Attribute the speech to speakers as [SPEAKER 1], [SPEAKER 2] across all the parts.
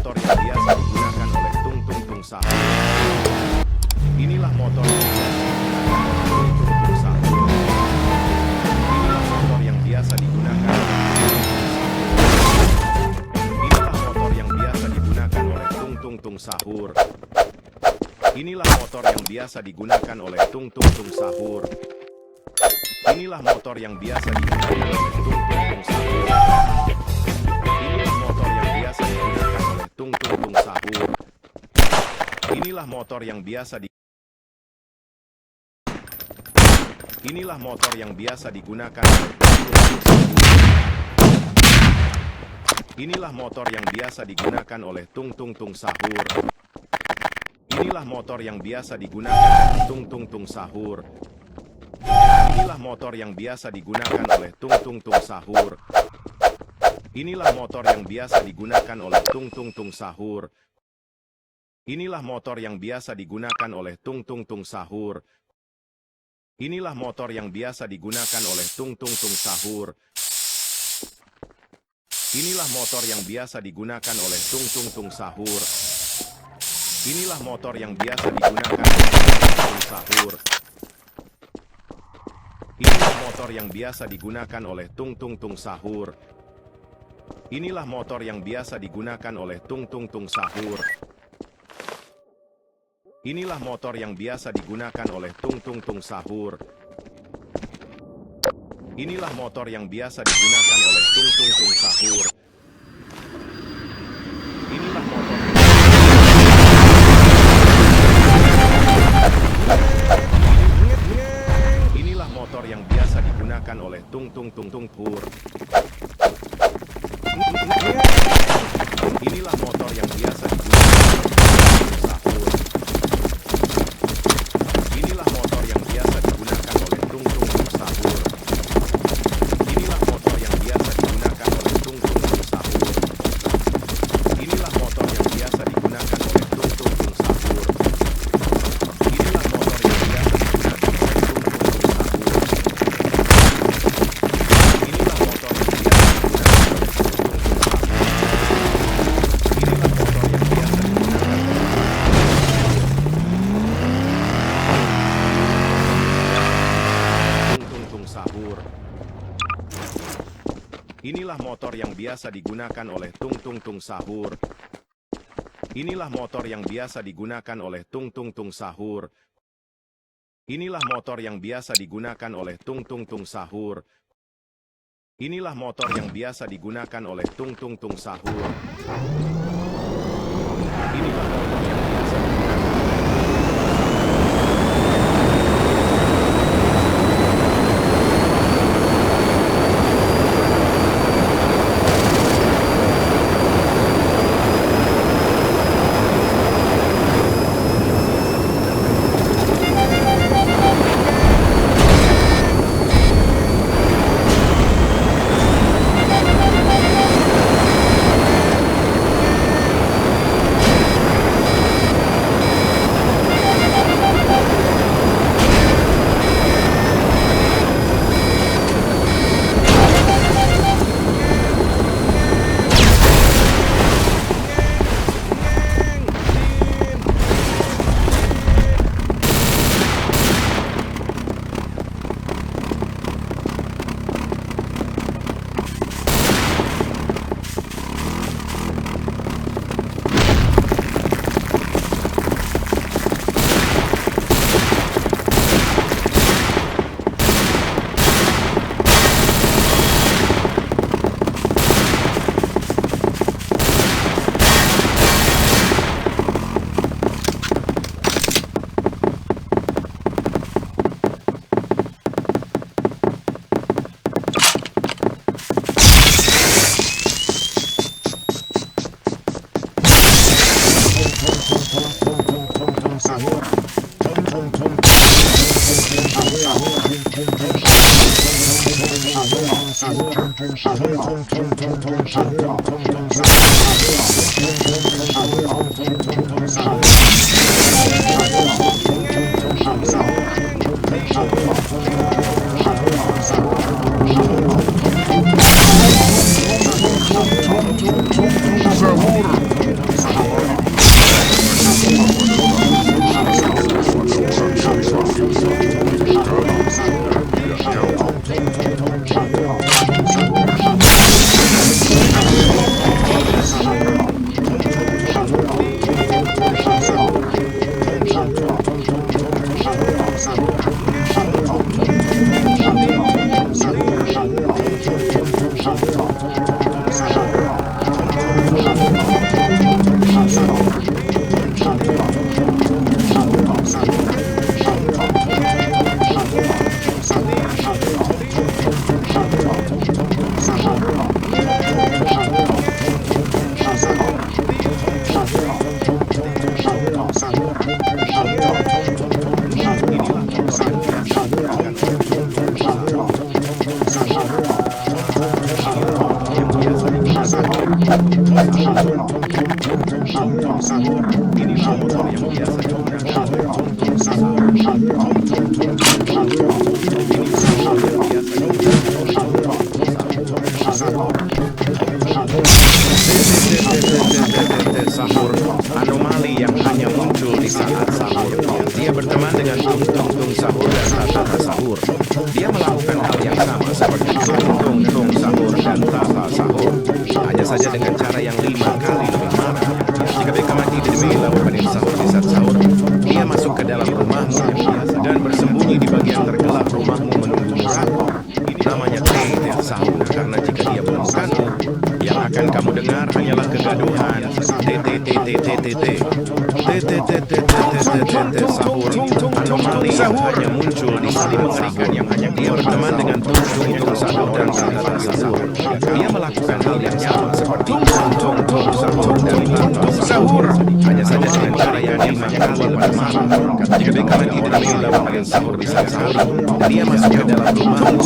[SPEAKER 1] motor yang biasa digunakan oleh Tung Tung Tung Sahur. Inilah motor yang biasa digunakan oleh Tung Tung Tung Sahur. Inilah motor yang biasa digunakan oleh Tung Tung Tung Sahur. Inilah motor yang biasa digunakan oleh Tung Tung Tung Sahur. Inilah motor yang biasa digunakan oleh Tung Tung Tung Sahur. Inilah motor yang biasa di Inilah motor yang biasa digunakan oleh Tung Tung Tung Sahur. Inilah motor yang biasa digunakan oleh Tung Tung Tung Sahur. Inilah motor yang biasa digunakan oleh Tung Tung Tung Sahur. Inilah motor yang biasa digunakan oleh Tung Tung Tung Sahur. Inilah motor yang biasa digunakan oleh Tung Tung Tung Sahur. Inilah motor yang biasa digunakan oleh Tung Tung Tung Sahur. Inilah motor yang biasa digunakan oleh Tung Tung Tung Sahur. Inilah motor yang biasa digunakan oleh Tung Tung Tung Sahur. Inilah motor yang biasa digunakan oleh Tung Tung Sahur. Inilah motor yang biasa digunakan oleh Tung Tung Tung Sahur. Inilah motor yang biasa digunakan oleh Tung Tung Tung Sahur. Inilah motor yang biasa digunakan oleh Tung Tung Tung Sahur. Inilah motor yang biasa digunakan oleh Tung Tung Tung Sahur. Inilah motor Inilah motor yang biasa digunakan oleh Tung Tung Tung Tung Pur. Inilah motor yang biasa digunakan oleh Tung Tung Tung Sahur. Inilah motor yang biasa digunakan oleh Tung Tung Tung Sahur. Inilah motor yang biasa digunakan oleh Tung Tung Tung Sahur. Inilah motor yang biasa digunakan oleh Tung Tung Tung Sahur. Inilah motor yang biasa digunakan oleh Tung Tung Tung Sahur. Inilah motor yang biasa Inilah motor yang biasa digunakan oleh Tung Tung Tung Sahur. Inilah motor yang biasa digunakan oleh Tung Tung Tung Sahur. Inilah motor yang biasa digunakan oleh Tung Tung Tung Sahur. Inilah motor yang biasa digunakan oleh Tung Tung Tung Sahur. Inilah motor yang biasa
[SPEAKER 2] Sabor.
[SPEAKER 1] Inilah motor yang biasa digunakan oleh tung-tung sahur. Sahur, anomali yang hanya muncul di saat sahur. Dia berteman dengan tung-tung sahur dan tata sahur. Dia melakukan hal yang sama seperti tung-tung sahur dan tata sahur, hanya saja dengan cara yang 5 kali lebih marah. Jika beka mati demi lakukan sahur di saat sahur, dia masuk ke dalam rumahmu dan bersembunyi di bagian tergelap rumahmu menunggu rakor. Namanya T sahur, karena jika dia menemukanmu, yang akan kamu dengar hanyalah kegaduhan. Sahur, anomali yang hanya muncul di saat mengerikan yang hanya dia berteman dengan tung-tung sahur dan tata sahur. Dia melakukan hal yang sama seperti tung-tung sahur dan tata sahur, hanya saja dengan cara yang 5 kali lebih marah. Jika beka mati demi lakukan sahur di saat sahur, dia masuk ke dalam rumahmu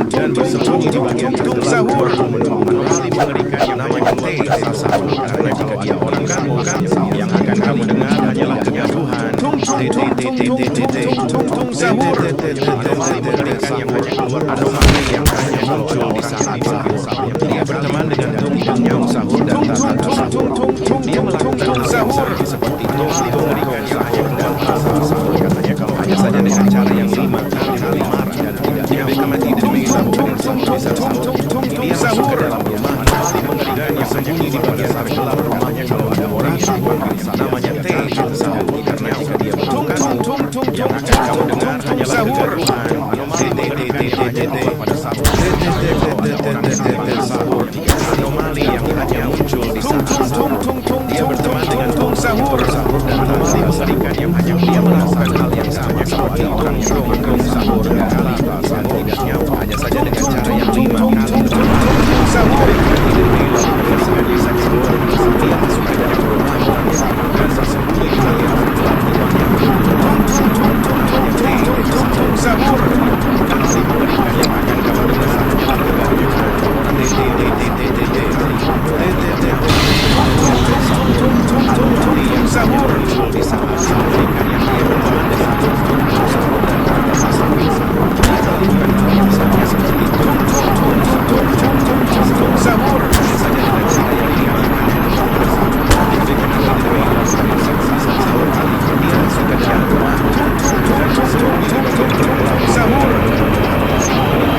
[SPEAKER 1] dan bersembunyi di bagian tergelap sahur menunggu mengerikan yang namanya tata sahur, karena jika dia orang kamu yang akan kamu dengar hanyalah kegaduhan. Sahur, anomali yang hanya muncul di saat sahur. Dia berteman dengan tung-tung sahur dan tata sahur. Dia melakukan hal yang sama seperti tung-tung mengerikan yang hanya dan tata sahur, katanya kalau hanya saja dengan cara yang 5 kali marah dan tidak dia beka mati demi lakukan sahur di saat sahur. Dia masuk ke dalam rumah dan yang sembunyi di bagian tergelap rumahnya kalau ada orang yang dipanggil namanya T sahur, karena jika dia menemukanmu, yang akan kamu dengar hanyalah kegaduhan. Pada sahur, sahur, anomali yang hanya muncul di saat sahur. Dia berteman dengan tung sahur dan anomali mengerikan yang hanya dia melakukan hal yang sama seperti orang yang tung sahur dan tata sahur tidak nyawa, hanya saja dengan cara yang 5 kali sahur. Dia masuk ke dalam rumah dan bersembunyi di bagian tergelap rumahnya. Sahur, kasih memberikan yang akan kamu dengar hanyalah kegaduhan. Sahur di saat memberikan yang dia berteman dengan sahur dan tata sahur. Dia melakukan hal yang sama seperti sahur, saja dengan cara yang dia dia masuk ke dalam rumah dan bersembunyi di bagian sahur. Sahur